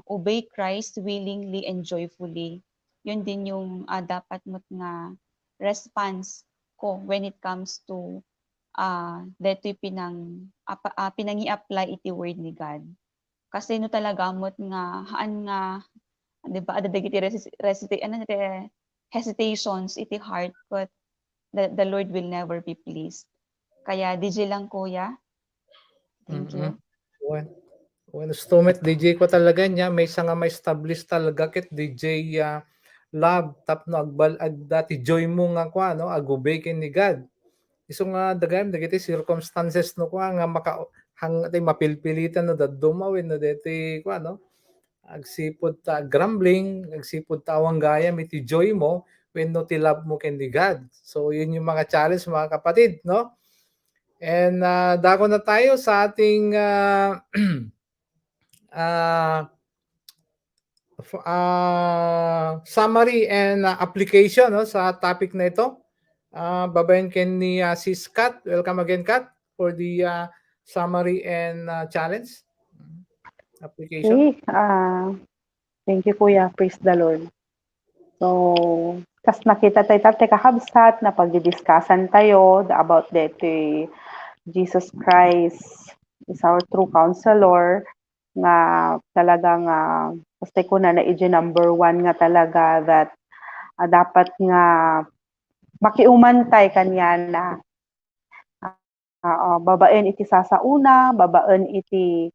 obey Christ willingly and joyfully. Yun din yung dapat mo nga response ko when it comes to deto'y pinangi-apply iti word ni God. Kasi no talaga mo't nga haan nga, di ba, adadag iti hesitations iti heart, but the Lord will never be pleased. Kaya DJ lang kuya. Thank you. When stomach DJ ko talaga niya, may nga may establish talaga kit DJ love tapno dati joy mo nga ko ano agubay ken ni God. Iso nga dagam dagiti circumstances no ko nga maka hang tay mapilpilitan no dadumawin no deti ko ano agsipod ta grumbling, agsipod ta awang gaya iti joy mo when no ti love mo ken ni God. So yun yung mga challenge mga kapatid, no? And dako na tayo sa ating summary and application no, sa topic na ito. Babayan ken ni Sis Kat. Welcome again, Kat, for the summary and challenge application. Okay. Thank you, Kuya. Praise the Lord. So, kas nakita tayo kakabsat na pagdidiscussaan tayo about dito Jesus Christ is our true counselor nga talagang kasi ko na number 1 nga talaga that dapat nga makiumantay kanya na babaen iti sasauna, babaen iti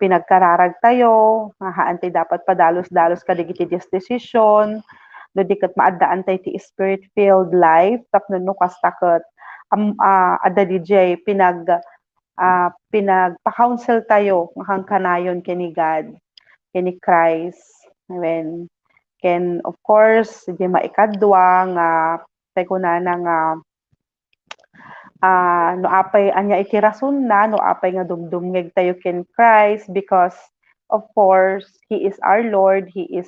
pinagkararag tayo, haantay dapat padalos-dalos kadigiti decision, no dikat maadaan tayo ti spirit-filled life, tapno no kastakot ada DJ pinagpa-counsel tayo ng kanayon kini God, kini Christ. When can of course di maikadwa nga tayo na nga no apay anya iti rason na no apay nga dumdumngeg tayo ken Christ because of course he is our Lord, he is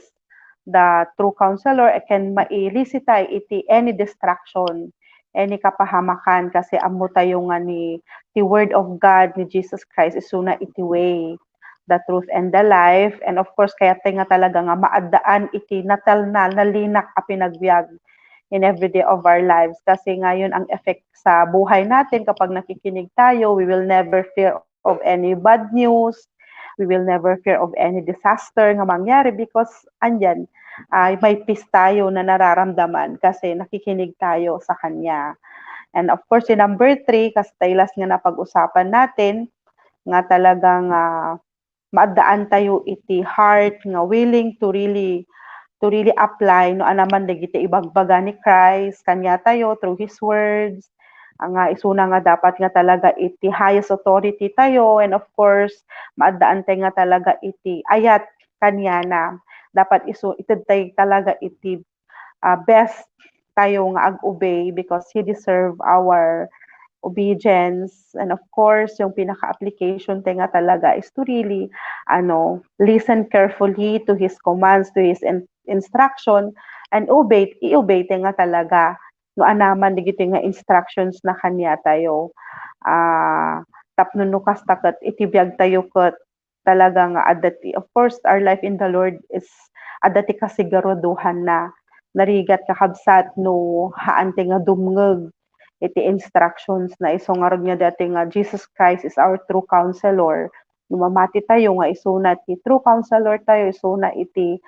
the true counselor, can mailisitay iti any distraction, any kapahamakan kasi amo tayo nga ni the word of God ni Jesus Christ isuna iti way, the truth and the life, and of course kaya tayo nga talaga nga maadaan iti natal na nalinak a pinagbiag in every day of our lives kasi ngayon ang effect sa buhay natin kapag nakikinig tayo, we will never fear of any bad news, we will never fear of any disaster nga mangyari because andyan may peace tayo na nararamdaman kasi nakikinig tayo sa Kanya. And of course, yung number 3, kasi taylas nga napag-usapan natin, nga talagang maadaan tayo iti heart nga willing to really apply no anaman dagiti ibagbaga ni Christ kanya tayo through his words nga isuna nga dapat nga talaga iti highest authority tayo, and of course maadaan tayo nga talaga iti ayat kanya na dapat ited tayo talaga iti best tayo nga ag-obey because he deserve our obedience. And of course, yung pinaka-application tayo nga talaga is to really listen carefully to his commands, to his instruction, and i-obey tayo nga talaga no anaman digiti nga instructions na kanya tayo. Tapno no kastakat itibiyag tayo ket talaga nga adati. Of course, our life in the Lord is adati kasigaruduhan na narigat kakabsat no haante nga dumngeg iti instructions na isungarod nga dati nga Jesus Christ is our true counselor. Numamati tayo nga isuna iti true counselor tayo, isuna iti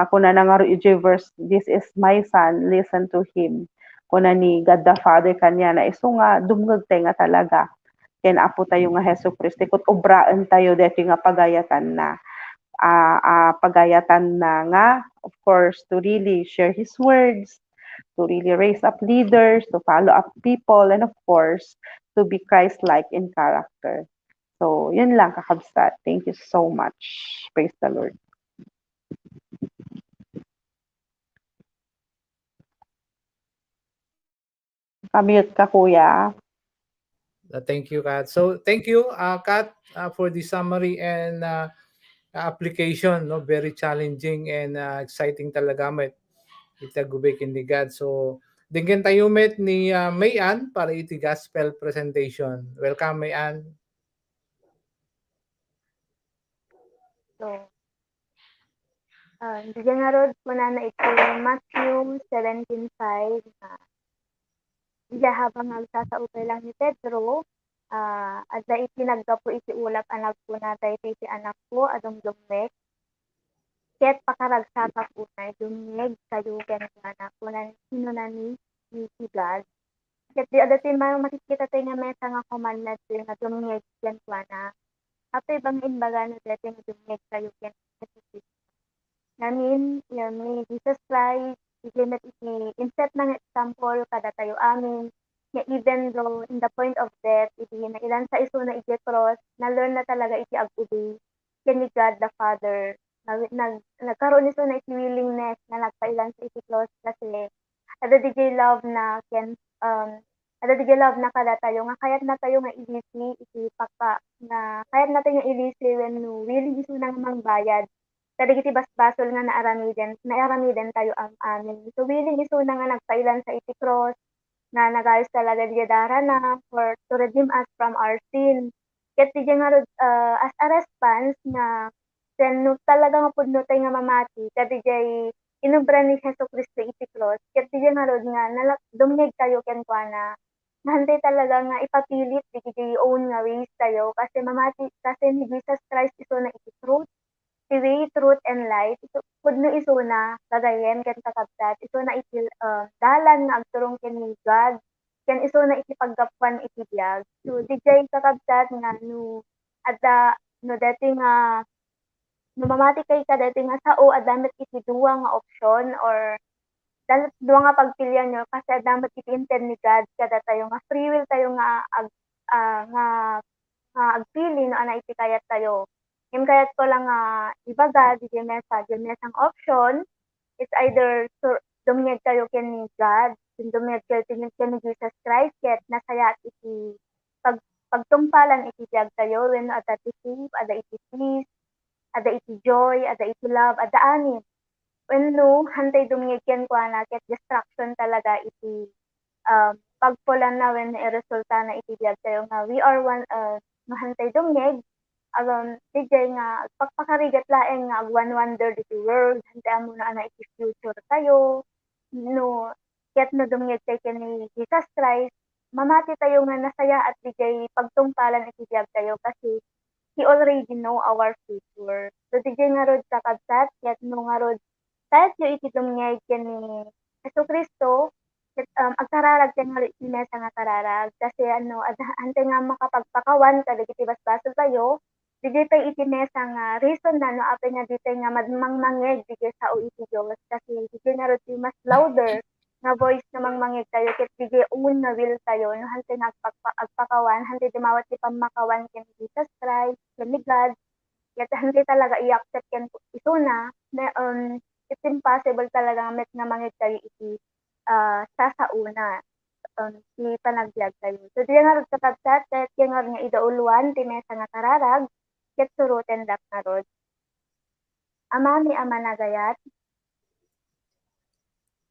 kuna na nga iti verse, this is my son, listen to him. Kuna ni God the Father kanya na iso nga dumngeg tayo nga talaga. Ken apo tayo nga Hesus Kristo ket obraan tayo dati nga pagayatan na nga of course to really share his words, to really raise up leaders, to follow up people, and of course, to be Christ-like in character. So, yun lang kakabsat. Thank you so much. Praise the Lord. Kamute ka, Kuya. Thank you, Kat. So, thank you, Kat, for the summary and application. No, very challenging and exciting talaga met itagubay ni God. So, dinggan tayo met ni Mayan para iti gospel presentation. Welcome, Mayan. So, diyan nga rod kuna na ito Matthew 17:5 na diya habang nagsasaupay lang ni Pedro, adda iti naggapu iti ulap anak ko na daytoy iti anak ko adong dummek ket pakaragsakak unay dumngeg kayo ken anak ko na sino na ni God. Ket di adda tin makikita tayo nga mesa nga commandment nga dumngeg ken kuana. Apay bang imbaga na dati nga dumngeg kayo ken namin ni Jesus Christ igimet iti inset ng example kada tayo amin nga even though in the point of death iti na ilan sa iso na iti cross na learn na talaga iti ag-obey ken ni God the Father nagkaroon iso na iti willingness na nagpailan sa iti cross kasi ada DJ love na ken ada DJ love na kada tayo nga kayat na tayo nga ilisi iti paka na kayat na tayo nga ilisi when willing iso nang mangbayad kadagiti basbasol nga naaramiden tayo amin. So willing iso na nga nagpailan sa iti cross na nagayos talaga diya dara na for to redeem us from our sin. Ket diya nga as a response na sen no talaga nga pudno tayo nga mamati kadi jay inobra ni Jesucristo iti cross. Ket diya nga rod nga dumngeg tayo ken kuana nahantay talaga nga ipapilit digiti own nga ways tayo kasi mamati kasi ni Jesus Christ iso na iti truth the way, truth, and life, pudno iso na, kagayen, ken kakabsat, iso na iti dalan nga agturong ken ni God, ken iso na iti paggapuan iti biag. So, dijay kakabsat nga no dati nga, no mamati kay ka dati nga sao, adamet iti duwa nga option, or duwa nga pagpilian nyo, kasi adamet iti intent ni God, kada tayo nga free will tayo nga nga agpili no ana iti kayat tayo. Yung kayat ko lang ibaga di mesang option it's either dumiyeg kayo ken ni God, dumiyeg kayo ken ni Jesus Christ ket nasaya iti pagtumpalan iti biag tayo wenno adda iti faith, adda iti peace, adda iti joy, adda iti love, adda ani. Wenno hantay dumiyeg ken kuana ket distraction talaga iti pagpulan na when resulta na iti biag tayo nga we are one mahantay dumiyeg DJ nga pagpakarigat laeng nga one wonder iti world hantay mo na ana iti future tayo no ket no dumiyeg kay ken ni Jesus Christ mamati tayo nga nasaya at DJ pagtungpalan iti biag tayo kasi he already know our future. So DJ nga rod kakabsat ket no nga rod kahit yo iti dumiyeg ken ni Jesucristo agkararag ken nga iti mesa nga kararag kasi hantay nga makapagpakawan kadagiti basbasol tayo digay tay iti mesa nga reason na no apay nga ditay nga mangmangeg digay sao iti Dios kasi digay nga rod mas louder nga voice na mangmangeg tayo ket digay own na will tayo no hantay nga agpakawan hantay dimawat ti pamakawan ken Jesus Christ ken ni God ket hantay talaga i-accept ken iso na it's impossible talaga nga met nga mangeg tayo iti sasauna ti panagbiag tayo. So diya nga rod kakabsat ket nga nga idauluan ti mesa nga kararag ket suruten dak na rod. Ama mi ama nagayat,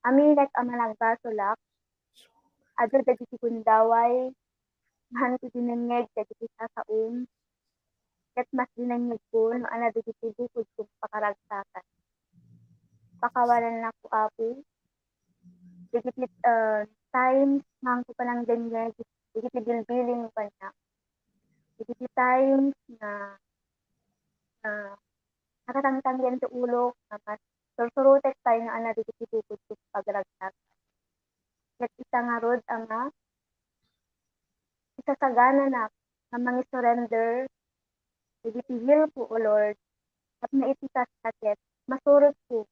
aminek ama nagbasolak, adto dagiti gundaway, mahan ti dinengeg dagiti sasaum, ket mas dinengeg ko no ana dagiti bukod kong pakaragsakan. Pakawalan na ko apo, dagiti times mang ko panang dengeg, dagiti bilbilin pa niya. Dagiti times na nakatangtang yan sa ulo na mas sursurutek tayo nga ana dito bukod sa pagragsak. Ket isa nga rod ama isasagana na nga mangi-surrender digiti po o Lord at naitikas kaket masurot ko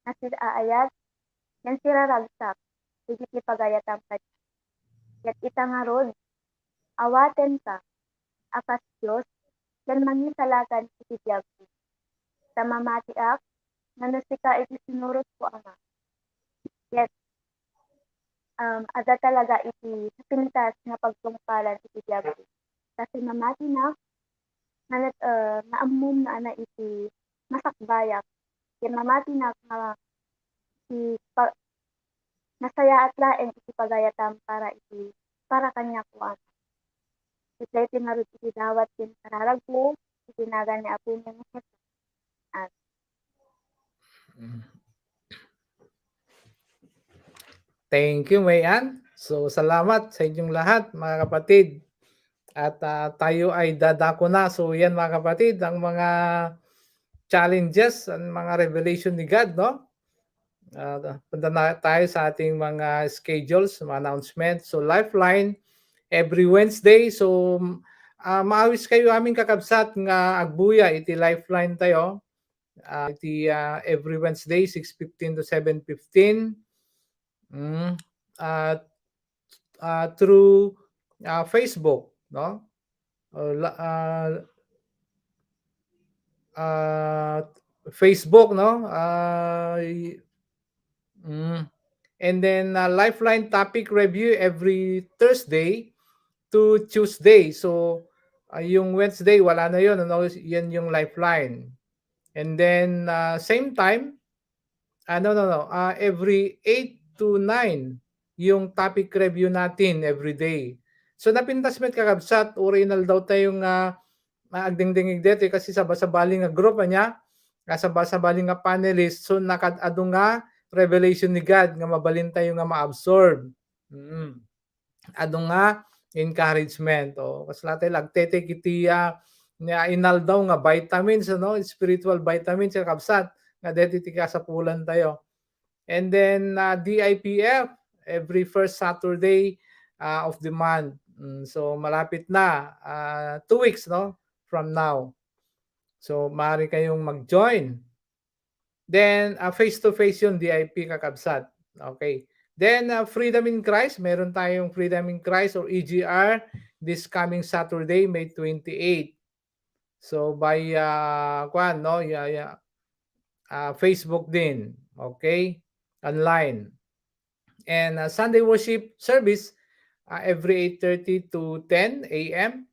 na aayat yan siraragsak digiti pagayatan ka. Ket ita nga rod awaten ka akas Dios ken mangisalakan iti biag ko. Sa mamatiak nga nasika iti sinurot ko ama. Yet, ada talaga iti pintas nga pagtungpalan iti biag ko. Kasi mamati na naamum na ana iti masakbayak. Kaya mamati na nasaya at laeng iti pagayatam para kanya ko ama. Iti tinarot iti dawat kin kararag ko, iti nagan ni Apo ng Jesus. Thank you, Mayan. So, salamat sa inyong lahat, mga kapatid. At tayo ay dadako na. So, yan mga kapatid, ang mga challenges, ang mga revelation ni God, no? Punta na tayo sa ating mga schedules, mga announcements. So, Lifeline, every Wednesday. So, maawis kayo aming kakabsat nga agbuya, iti Lifeline tayo. Iti every Wednesday, 6:15 to 7:15. Through Facebook, no? Facebook, no? And then Lifeline topic review every Thursday to Tuesday. So yung Wednesday wala na 'yon, ano? Yan yung Lifeline. And then same time, every 8 to 9 yung topic review natin every day. So napintas met kakabsat, original daw tayong agdingdingig dito kasi sabali nga group niya, sabali nga panelist. So nakadado nga revelation ni God nga mabalin tayo nga ma-absorb. Ado nga encouragement. Kasi lahat lagtete kiti inal daw nga vitamins, spiritual vitamins kakabsat nga deti ti kasapulan tayo. And then DIPF every first Saturday of the month. So malapit na 2 weeks, no, from now. So maaari kayong mag-join. Then face-to-face yung DIP kakabsat. Okay. Then Freedom in Christ, meron tayong Freedom in Christ or EGR this coming Saturday, May 28. So by Facebook din. Okay? Online. And Sunday worship service every 8:30 to 10 a.m.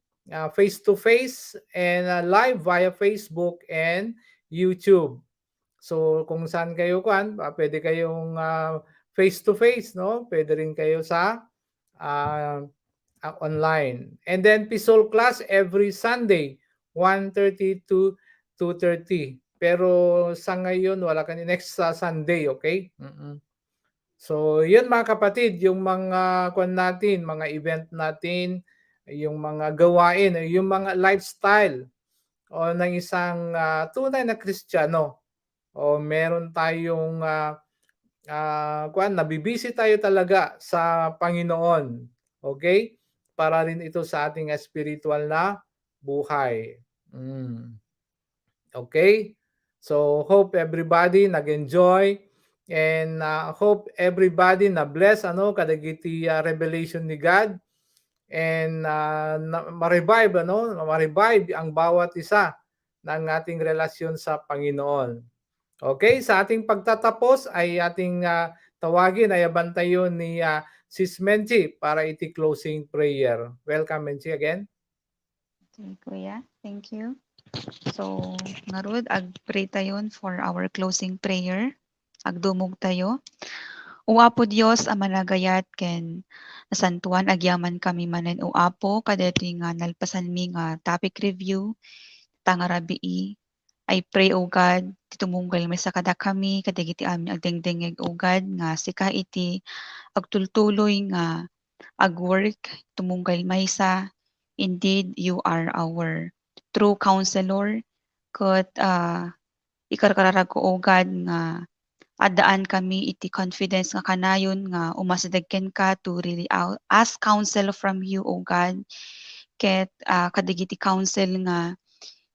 Face-to-face and live via Facebook and YouTube. So kung saan kayo pwede kayong face-to-face, no? Pwede rin kayo sa online. And then Pisol class every Sunday, 1:30 to 2:30. Pero sa ngayon, wala ka next Sunday, okay? So, yun mga kapatid, yung mga natin, mga event natin, yung mga gawain, yung mga lifestyle o ng isang tunay na Kristiyano. O meron tayong nabibisi tayo talaga sa Panginoon. Okay? Para rin ito sa ating spiritual na buhay. Okay? So, hope everybody nag-enjoy and hope everybody na bless kadagiti revelation ni God and ma-revive ma-revive ang bawat isa ng ating relasyon sa Panginoon. Okay, sa ating pagtatapos ay ating tawagin ay abantayon ni Sis Menchi para iti closing prayer. Welcome Menchi again. Okay, Kuya. Thank you. So, ngarud, ag-pray tayon for our closing prayer. Agdumog tayo. Uapo Dios ang managayat ken nasantuan agyaman kami manen uapo kadetoy nga nalpasan mi nga topic review tangarabii. I pray o God titumunggal may sakada kami kadagiti amin agdengdengeg o God nga sika iti agtultuloy nga agwork tumunggal maysa. Indeed you are our true counselor ket ikarkararag ko o God nga adaan kami iti confidence nga kanayon nga umasidagken ka to really ask counsel from you o God ket kadagiti counsel nga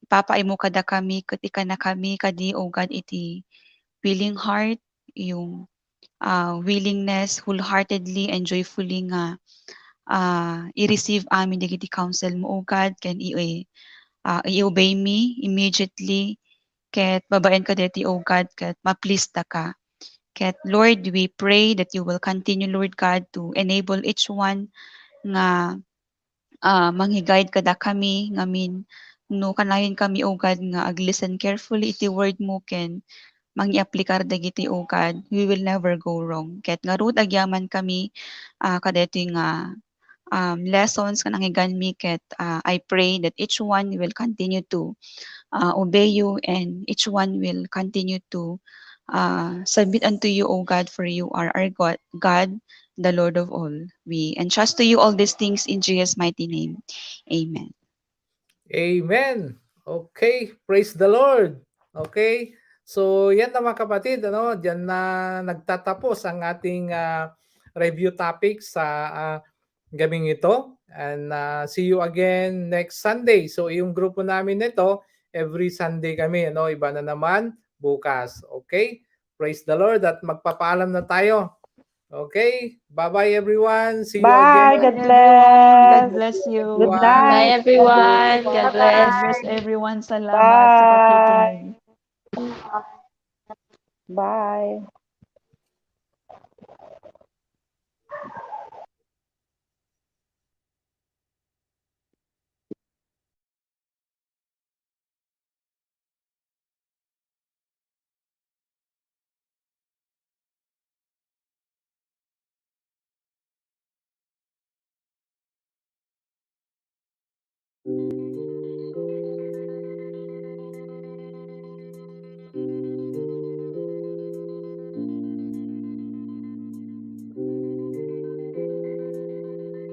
ipapaimo kada kami ket ikana kami kadi o God iti willing heart yung willingness wholeheartedly and joyfully nga i-receive amin dagiti counsel mo o God ken i-obey me immediately ket babaen ka deti o God ket ma-please ta ka. Ket Lord, we pray that you will continue, Lord God, to enable each one nga manghigayad kada kami ngamin no kanayon kami o God nga ag-listen carefully iti word mo ken mangi-aplikar dagiti o God. We will never go wrong. Ket ngarud agyaman kami kadetoy nga lessons kanang higanmi ket I pray that each one will continue to obey you, and each one will continue to submit unto you, O God, for you are our God, the Lord of all. We entrust to you all these things in Jesus' mighty name. Amen. Amen. Okay, praise the Lord. Okay? So, yan na mga kapatid, diyan na nagtatapos ang ating review topic sa gabing ito. And see you again next Sunday. So, yung grupo namin nito, every Sunday kami, iba na naman bukas. Okay? Praise the Lord at magpapaalam na tayo. Okay? Bye-bye everyone. See you Bye. again. God God bless. bless you. Good Everyone. night. Bye everyone. God God bless. bless everyone. Salamat sa Bye. pakikinig. Bye.